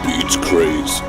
Beats craze.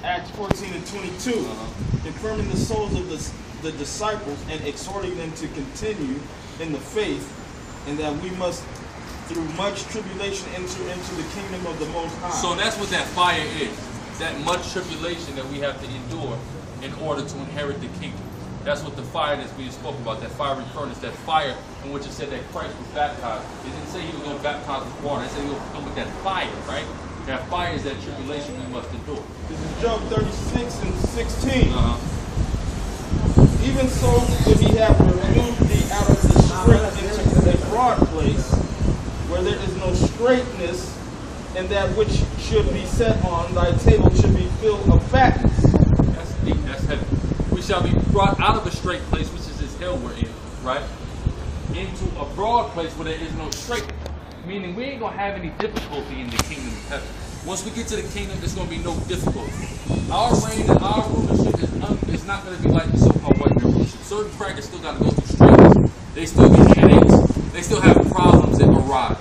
Acts 14 and 22, confirming the souls of the disciples and exhorting them to continue in the faith, and that we must, through much tribulation, enter into the kingdom of the Most High. So that's what that fire is, that much tribulation that we have to endure in order to inherit the kingdom. That's what the fire that's being spoken about, that fiery furnace, that fire in which it said that Christ was baptized. It didn't say he was going to baptize with water. It said he was going to come with that fire, right? That fire is that tribulation we must endure. This is Job 36 and 16. Even so would he have removed thee out of the strait into a broad place, where there is no straightness, and that which should be set on thy table should be filled of fatness. That's deep, that's heavy. We shall be brought out of a straight place, which is this hell we're in, right? Into a broad place where there is no straightness. Meaning we ain't going to have any difficulty in the kingdom of heaven. Once we get to the kingdom, there's going to be no difficulty. Our reign and our rulership is not going to be like the so-called white man rulership. Certain crackers still got to go through straightness. They still get headaches. They still have problems that arise.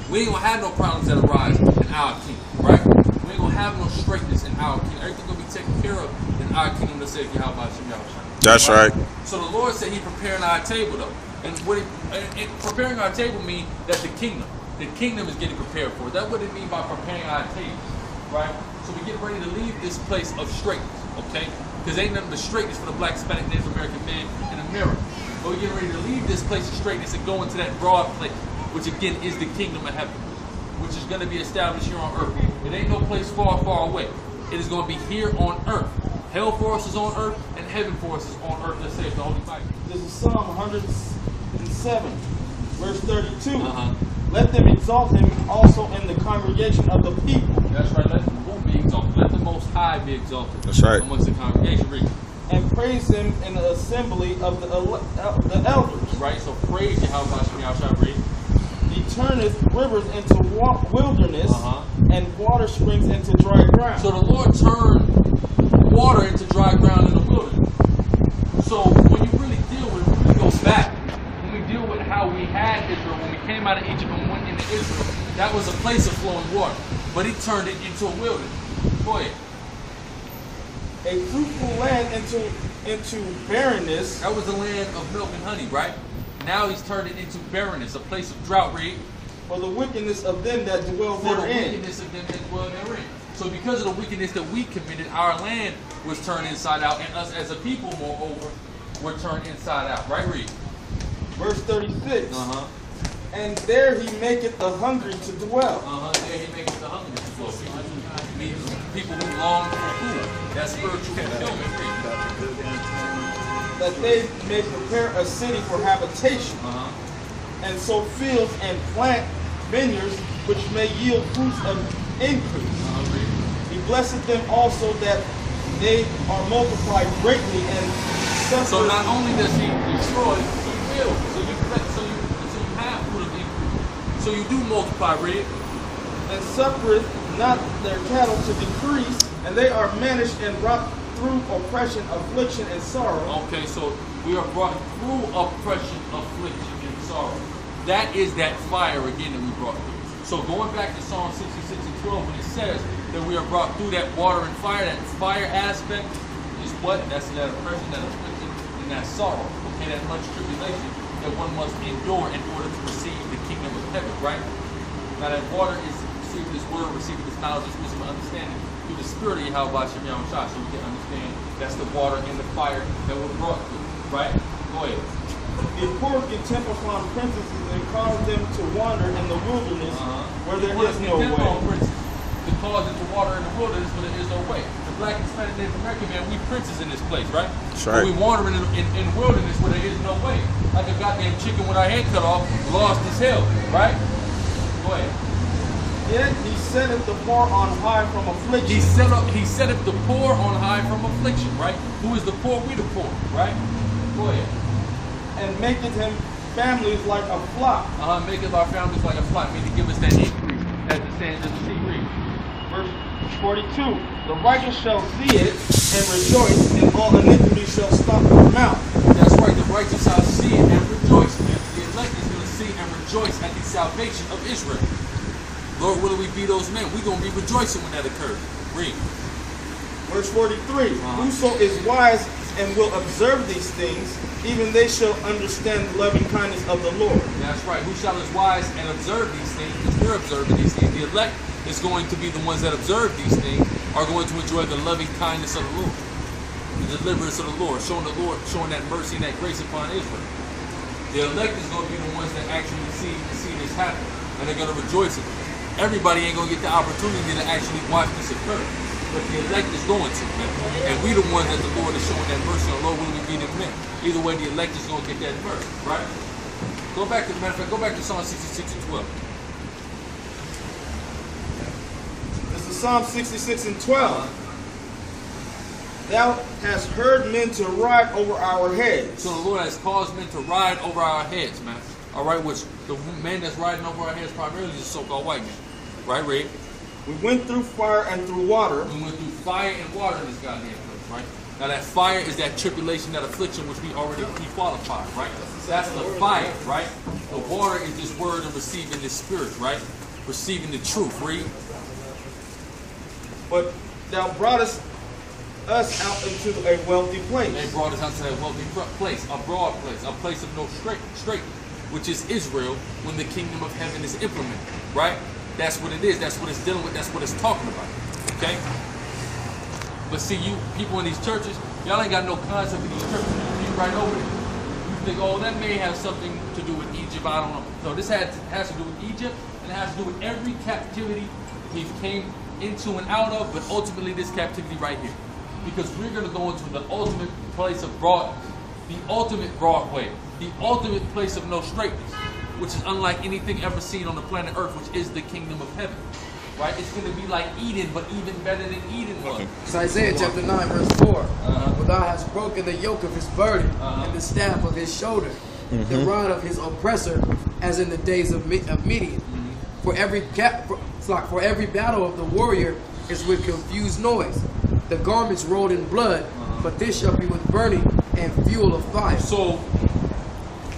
We ain't going to have no problems that arise in our kingdom, right? We ain't going to have no straightness in our kingdom. Everything going to be taken care of in our kingdom to say, Yahweh Shem Yahweh. That's right. So the Lord said He preparing our table, though. And preparing our table means that the kingdom is getting prepared for. That's what it means by preparing our table, right? So we get ready to leave this place of straightness, okay? Because ain't nothing but straightness for the black, Hispanic, Native American man in America. But we're getting ready to leave this place of straightness and go into that broad place, which again is the kingdom of heaven, which is going to be established here on earth. It ain't no place far, far away. It is going to be here on earth. Hell for us is on earth, and heaven for us is on earth. That says the Holy Bible. This is Psalm 107, verse 32. Let them exalt him also in the congregation of the people. That's right. Let who be exalted? Let the Most High be exalted. That's right. Amongst the congregation. Read. And praise him in the assembly of the elders. Right. So praise Yahweh Shem Yahweh. Read. He turneth rivers into wilderness, and water springs into dry ground. So the Lord turned water into dry ground in the wilderness. So when you really deal with it, when we go back, when we deal with how we had Israel, when we came out of Egypt and went into Israel, that was a place of flowing water. But He turned it into a wilderness. Go ahead. A fruitful land into barrenness. That was the land of milk and honey, right? Now He's turned it into barrenness, a place of drought. Read. For the wickedness of them that dwell For the therein. wickedness of them that dwell therein. So because of the wickedness that we committed, our land was turned inside out, and us as a people, moreover, were turned inside out. Right? Read. Verse 36. And there He maketh the hungry to dwell. There He maketh the hungry to dwell. People who long for food. That's spiritual fulfillment. That they may prepare a city for habitation, and sow fields and plant vineyards, which may yield fruits of increase. He blesseth them also that they are multiplied greatly and suffer. So not only does he destroy, he builds. So you have fruit of increase. So you do multiply, read. And suffereth not their cattle to decrease, and they are managed and brought through oppression, affliction, and sorrow. Okay, so we are brought through oppression, affliction, and sorrow. That is that fire again that we brought through. So going back to Psalm 66 and 12, when it says that we are brought through that water and fire, that fire aspect is what? That's that oppression, that affliction, and that sorrow. Okay, that much tribulation that one must endure in order to receive the kingdom of heaven, right? Now that water is receiving this word, receiving this knowledge, this wisdom, and understanding through the spirit of Yahweh Shem Yahushua, so we can understand that's the water and the fire that we're brought through, right? Go ahead. It poured contempt upon princesses and caused them to wander in the wilderness where there is no way. To cause them to water in the wilderness where there is no way. The Black and Hispanic Native American man, we princes in this place, right? That's right. We wandering in wilderness where there is no way. Like a goddamn chicken with our head cut off, lost his hell, right? Go ahead. Yet he setteth the poor on high from affliction. He set up the poor on high from affliction, right? Who is the poor? We the poor, right? Go ahead. And maketh him families like a flock. Maketh our families like a flock, meaning to give us that increase, as it stands in the Sicarii. Verse 42. The righteous shall see it and rejoice, and all iniquity shall stop their mouth. That's right, the righteous shall see it and rejoice, man. The elect is going to see and rejoice at the salvation of Israel. Lord, will we be those men? We're going to be rejoicing when that occurs. Read. Verse 43. Whoso is wise and will observe these things, even they shall understand the loving kindness of the Lord. That's right. Who shall is wise and observe these things? Because we're observing these things. The elect is going to be the ones that observe these things, are going to enjoy the loving kindness of the Lord, the deliverance of the Lord, showing that mercy and that grace upon Israel. The elect is going to be the ones that actually see this happen, and they're going to rejoice in it. Everybody ain't going to get the opportunity to actually watch this occur, but the elect is going to, man. And we the ones that the Lord is showing that mercy on. Lord, will we be them men? Either way, the elect is going to get that mercy, right? Go back to, matter of fact, go back to Psalm 66 and 12. This is Psalm 66 and 12. Thou hast heard men to ride over our heads. So the Lord has caused men to ride over our heads, man. All right, which the man that's riding over our heads primarily is the so-called white man. Right, Ray? We went through fire and through water. We went through fire and water in this goddamn place, right? Now that fire is that tribulation, that affliction, which we already pre-qualified, right? That's the fire, right? The water is this word and receiving this spirit, right? Receiving the truth, read. But thou broughtest us out into a wealthy place. They brought us out to that wealthy place, a broad place, a place of no straightness, which is Israel when the kingdom of heaven is implemented, right? That's what it is. That's what it's dealing with. That's what it's talking about, okay? But see, you people in these churches, y'all ain't got no concept of these churches. You right over there. You think, oh, that may have something to do with Egypt. I don't know. No, this has to do with Egypt, and it has to do with every captivity we came into and out of, but ultimately this captivity right here. Because we're going to go into the ultimate place of the ultimate Broadway, the ultimate place of no straightness, which is unlike anything ever seen on the planet Earth, which is the kingdom of heaven. Right? It's going to be like Eden, but even better than Eden was. It's Isaiah chapter 9, verse 4. For thou hast broken the yoke of his burden and the staff of his shoulder, the rod of his oppressor, as in the days of Midian. For every battle of the warrior is with confused noise. The garments rolled in blood, but this shall be with burning and fuel of fire. So,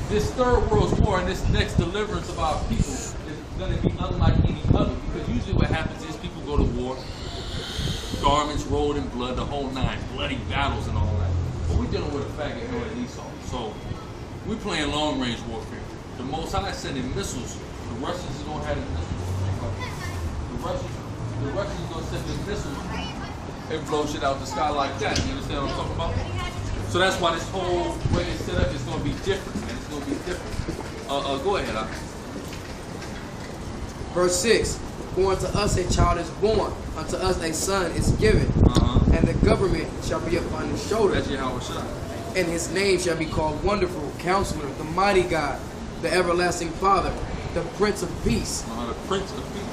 this third world war and this next deliverance of our people is going to be unlike any other. Because usually what happens is people go to war, garments rolled in blood, the whole nine, bloody battles and all that. But we're dealing with a faggot here at Esau. So, we're playing long range warfare. The Most High is sending missiles. The Russians are going to have the missiles. The Russians are going to send the missiles and blow shit out the sky like that. You understand what I'm talking about? So that's why this whole way it's set up is going to be different, man. It's going to be different. Go ahead, Al. Verse 6. For unto us a child is born, unto us a son is given, and the government shall be upon his shoulder. That's Yahweh Shai. And his name shall be called Wonderful, Counselor, the Mighty God, the Everlasting Father, the Prince of Peace. The Prince of Peace.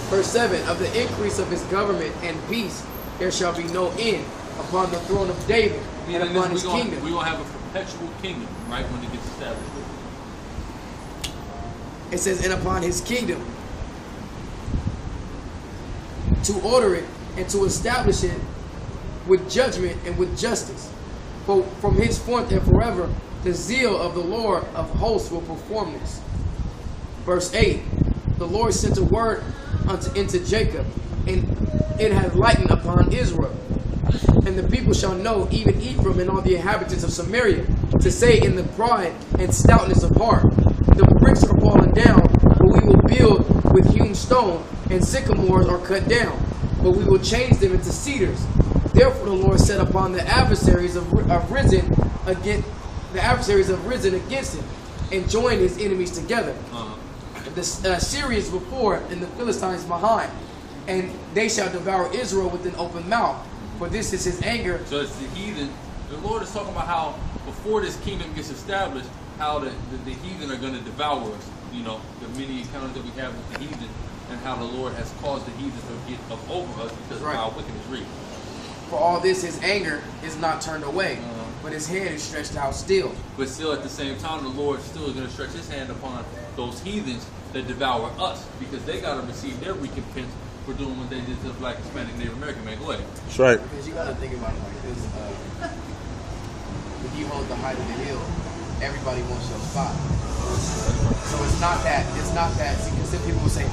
Verse 7. Of the increase of his government and peace there shall be no end upon the throne of David and upon his kingdom. We're going to have a perpetual kingdom, right, when it gets established. It says, and upon his kingdom, to order it and to establish it with judgment and with justice. For from henceforth and forever, the zeal of the Lord of hosts will perform this. Verse 8, the Lord sent a word into Jacob, and it hath lightened upon Israel. And the people shall know, even Ephraim and all the inhabitants of Samaria, to say in the pride and stoutness of heart, the bricks are fallen down, but we will build with hewn stone, and sycamores are cut down, but we will change them into cedars. Therefore the Lord said upon the adversaries have risen against him, and joined his enemies together. The Syrians before and the Philistines behind, and they shall devour Israel with an open mouth. For this is his anger. So it's the heathen. The Lord is talking about how before this kingdom gets established, how the heathen are going to devour us. You know, the many encounters that we have with the heathen, and how the Lord has caused the heathen to get up over us because of our wickedness. Read. For all this, his anger is not turned away, but his hand is stretched out still. But still, at the same time, the Lord still is going to stretch his hand upon those heathens that devour us, because they got to receive their recompense for doing what they did to the Black, Hispanic, Native American man. Go ahead. That's right. Because you got to think about it like this. If you hold the height of the hill, everybody wants your spot. So it's not that. See, because some people will say,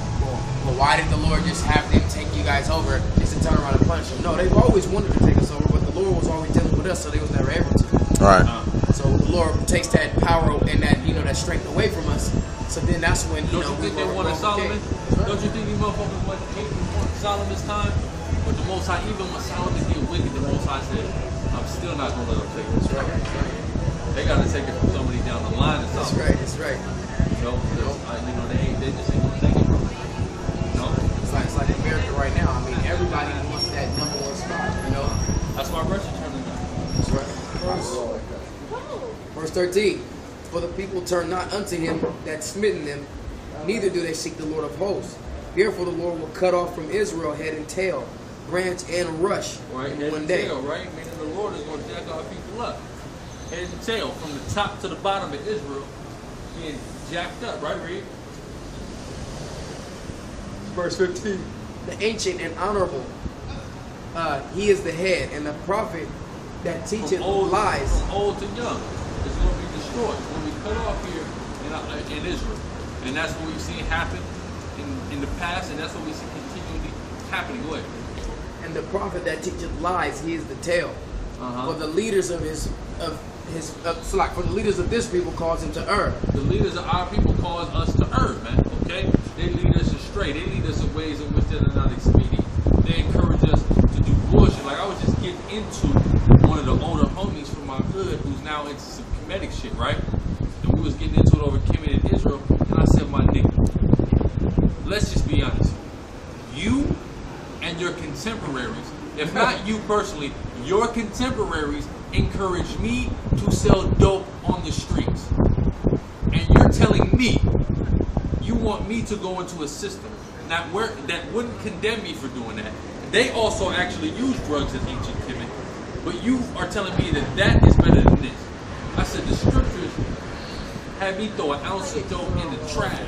well, why did the Lord just have them take you guys over just to turn around and punish them? No, they've always wanted to take us over, but the Lord was always dealing with us, so they was never able to. All right. So the Lord takes that power and that that strength away from us. So then that's when Don't you think they wanted Solomon? Don't you think these motherfuckers wanted Solomon's time? But the Most High, even when Solomon did wicked, the Most High said, "I'm still not gonna let them take this." That's right. They got to take it from somebody down the line or That's something. right. That's right. You know, they just ain't gonna take it from them. You know, It's like America right now. I mean, everybody wants that number one spot. that's why Russia turned them down. That's right. Verse 13. For the people turn not unto him that smitten them, neither do they seek the Lord of hosts. Therefore the Lord will cut off from Israel head and tail, branch and rush Right, in head one and day. tail, right? Meaning the Lord is going to jack our people up. Head and tail, from the top to the bottom of Israel, being jacked up, right, Reed? Verse 15. The ancient and honorable, he is the head, and the prophet that teacheth lies. From old to young, is going to be destroyed. When we cut off here in Israel, and that's what we've seen happen in the past, and that's what we see continually happening. Go ahead. And the prophet that teacheth lies, he is the tail. For the leaders of for the leaders of this people cause him to err. The leaders of our people cause us to err, man. Okay, they lead us astray. They lead us in ways in which they are not expedient. They encourage us to do bullshit. Like I was just getting into one of the older homies from my hood who's now into some Kemetic shit, right? And we was getting into it over Kemet in Israel, and I said, my nigga, let's just be honest. You and your contemporaries, if not you personally, your contemporaries encourage me to sell dope on the streets. And you're telling me you want me to go into a system that wouldn't condemn me for doing that. They also actually use drugs in ancient Kemet, but you are telling me that is better than this. I said the scriptures had me throw an ounce of dope in the trash.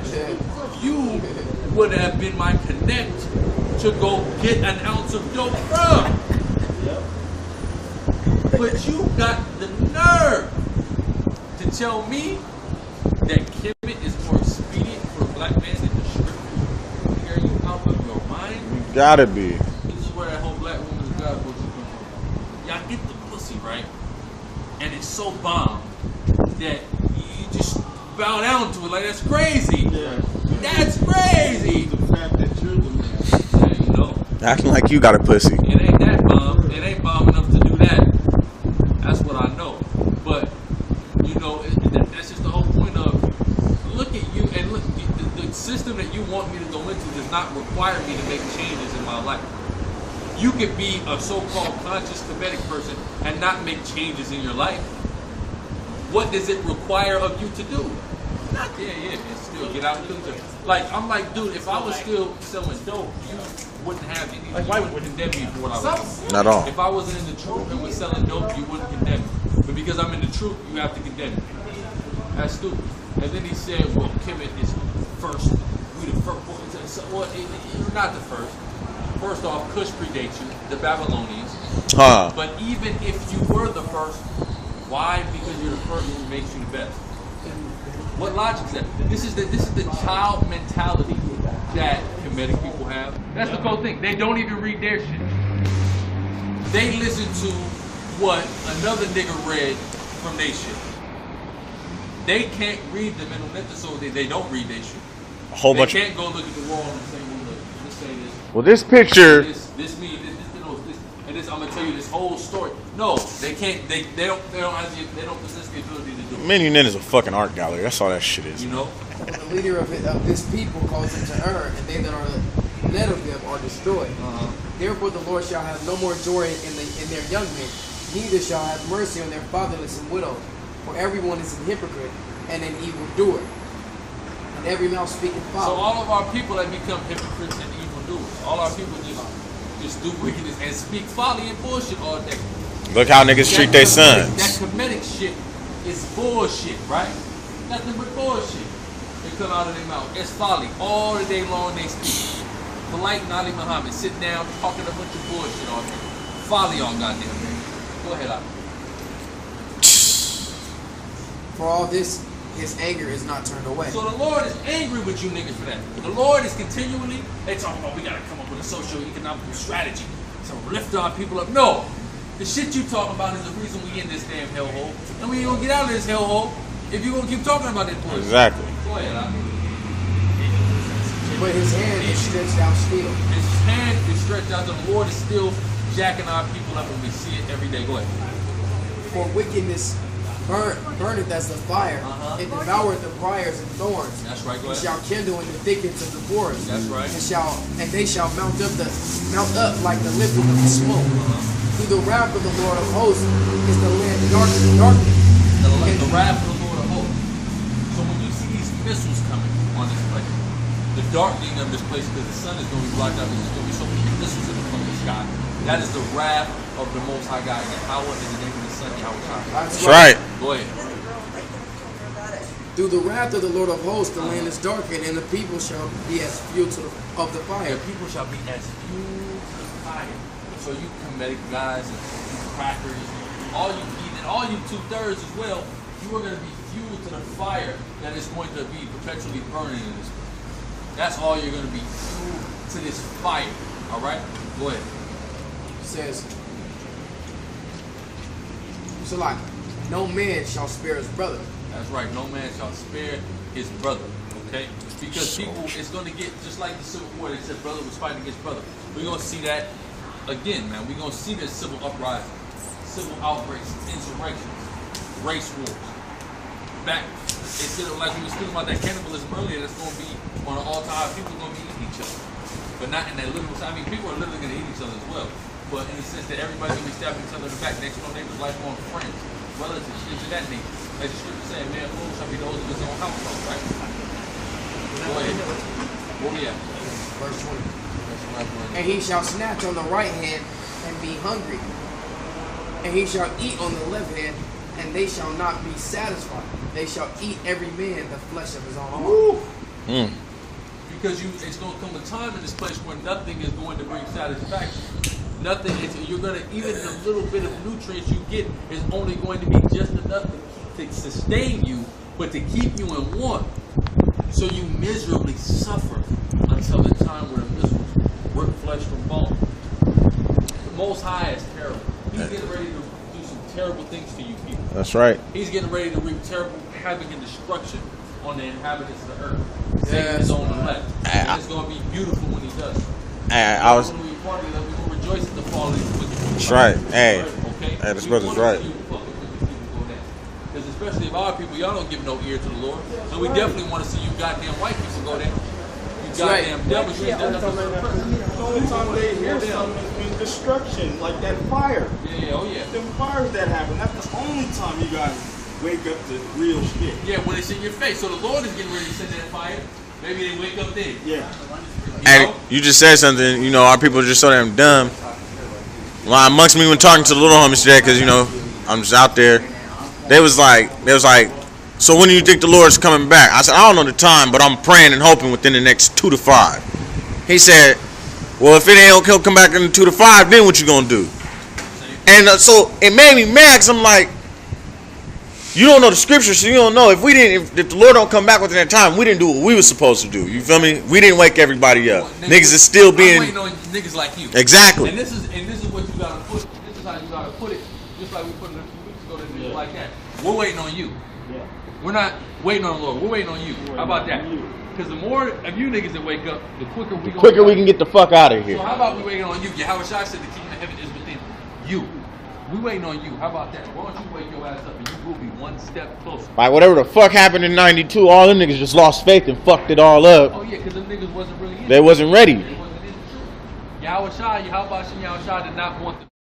You would have been my connect to go get an ounce of dope from. But you got the nerve to tell me that Kemet is more expedient for a black man than the strip. Are you out of your mind? You gotta be. This is where that whole black woman's God book come from. Y'all get the pussy, right? And it's so bomb that you just bow down to it. Like, that's crazy. Yeah. That's crazy. The fact that you're the man. Yeah, you know. Acting like you got a pussy. It ain't that bomb. It ain't bomb enough to do that. That's what I know. But, you know, that's just the whole point of, look at you, and look, the system that you want me to go into does not require me to make changes in my life. You could be a so-called conscious Kemetic person and not make changes in your life. What does it require of you to do? Man, still get out and do it. Like, I'm like, dude, if I was still selling dope, wouldn't have any. Like, You why wouldn't condemn me for what I was doing. Not all. If I wasn't in the truth and was selling dope, you wouldn't condemn me. But because I'm in the truth, you have to condemn me. That's stupid. And then he said, well, Kemet is first. We the first. Well, you're not the first. First off, Cush predates you, the Babylonians. Huh. But even if you were the first, why? Because you're the first who makes you the best. What logic is that? This is the child mentality that Kemetic people have. That's the cool thing. They don't even read their shit. They listen to what another nigga read from their shit. They can't read the mental method, so they don't read their shit. A whole bunch. They can't go look at the wall and say, well, look, let's say this. Well, this picture. This means this, and this. I'm gonna tell you this whole story. No, they can't. They don't possess the ability to do it. Man, you is a fucking art gallery. That's all that shit is. You know. Well, the leader of this people calls them to err, and they that are led of them are destroyed. Therefore, the Lord shall have no more joy in their young men, neither shall have mercy on their fatherless and widows. For everyone is a hypocrite and an evildoer, and every mouth speaketh So folly. all of our people that become hypocrites and evildoers, all our people just do wickedness and speak folly and bullshit all day. Look how niggas treat their sons. That Kemetic shit is bullshit, right? Nothing but bullshit. They come out of their mouth. It's folly. All the day long they speak. Polite Nali Muhammad sitting down talking a bunch of bullshit all day. Folly all goddamn day. Go ahead, Al. For all this, his anger is not turned away. So the Lord is angry with you niggas for that. The Lord is continually, they talk about we gotta come up with a socio-economical strategy to lift our people up. No! The shit you talking about is the reason we in this damn hellhole. And we ain't gonna get out of this hellhole if you gonna keep talking about that bullshit. Exactly. Go ahead, Al. But his hand is stretched out still. His hand is stretched out. The Lord is still jacking our people up and we see it every day. Go ahead. For wickedness burneth as the fire, it devoureth the briars and thorns. That's right, go It ahead. shall kindle in the thickets of the forest. That's right. And they shall mount up like the lifting of the smoke. Through the wrath of the Lord of hosts is the land darkened. The wrath of the Lord of hosts. So when you see these missiles coming on this place, the darkening of this place because the sun is going to be blocked out, there's going to be so many missiles in the sky. That is the wrath of the Most High God. Yahweh in the name of the Son, Yahweh. That's right. Go ahead. Through the wrath of the Lord of hosts, the land is darkened, and the people shall be as fuel of the fire. The people shall be as fuel to the fire. So you Kemetic guys and you crackers, all you heathen, all you 2/3 as well, you are going to be fuel to the fire that is going to be perpetually burning in this place. That's all you're going to be fuel to this fire. All right? Go ahead. Says, so like, no man shall spare his brother. That's right. No man shall spare his brother. Okay? Because people, it's going to get just like the Civil War. They said brother was fighting against brother. We're going to see that again, man. We're going to see this civil uprising, civil outbreaks, insurrections, race wars. Back, instead of like we were speaking about that cannibalism earlier, that's going to be on an all-time. People are going to be eating each other. But not in that literal sense. I mean, people are literally going to eat each other as well. But in the sense that everybody's going to be stabbing each other in the back, next door neighbors, lifelong friends, relatives, shit to that nature. As the scripture saying, man, fools shall be those of his own household, right? Go ahead. Where we at? Verse 20. And he shall snatch on the right hand and be hungry. And he shall eat on the left hand, and they shall not be satisfied. They shall eat every man the flesh of his own arm. Because it's going to come a time in this place where nothing is going to bring satisfaction. Nothing is, you're going to, even the little bit of nutrients you get is only going to be just enough to sustain you, but to keep you in want. So you miserably suffer until the time where the miserable work flesh from bone. The Most High is terrible. He's getting ready to do some terrible things to you people. That's right. He's getting ready to reap terrible havoc and destruction on the inhabitants of the earth. Taking his own elect. And it's going to be beautiful when he does. I was. When we party, we're going to rejoice at the fall of these wicked people. That's right. Hey. Okay? Hey, this brother's right. Because especially if our people, y'all don't give no ear to the Lord. So we definitely want to see you goddamn white people go there. You goddamn devils. You ain't done nothing for the person. The only time they hear something is when destruction, like that fire. Yeah, oh yeah. Them fires that happen, that's the only time you guys wake up to real shit. Yeah, when it's in your face. So the Lord is getting ready to send that fire. Maybe they wake up then. Yeah. You know? you just said something. You know, our people are just so damn dumb. Well, amongst me when talking to the little homies today, because you know I'm just out there. They was like, so when do you think the Lord's coming back? I said, I don't know the time, but I'm praying and hoping within the next 2 to 5. He said, well, if it ain't he'll come back in the 2 to 5, then what you gonna do? And so it made me mad, because I'm like, you don't know the scripture, so you don't know. If the Lord don't come back within that time, we didn't do what we were supposed to do. You feel me? We didn't wake everybody up. Niggas is still being. I'm waiting on niggas like you. Exactly. And this is what you gotta put. This is how you gotta put it. Just like we put it a few weeks ago, that like that. We're waiting on you. Yeah. We're not waiting on the Lord. We're waiting on you. How about that? Because the more of you niggas that wake up, the quicker we can get the fuck out of here. So how about we waiting on you? Yahweh Shai said the kingdom of heaven is within you. We waiting on you. How about that? Why don't you wake your ass up and you will be one step closer. Like whatever the fuck happened in '92, all them niggas just lost faith and fucked it all up. Oh yeah, because them niggas wasn't really in it. They wasn't ready. They wasn't in the truth. Yahweh Shai, Yahweh Shai did not want the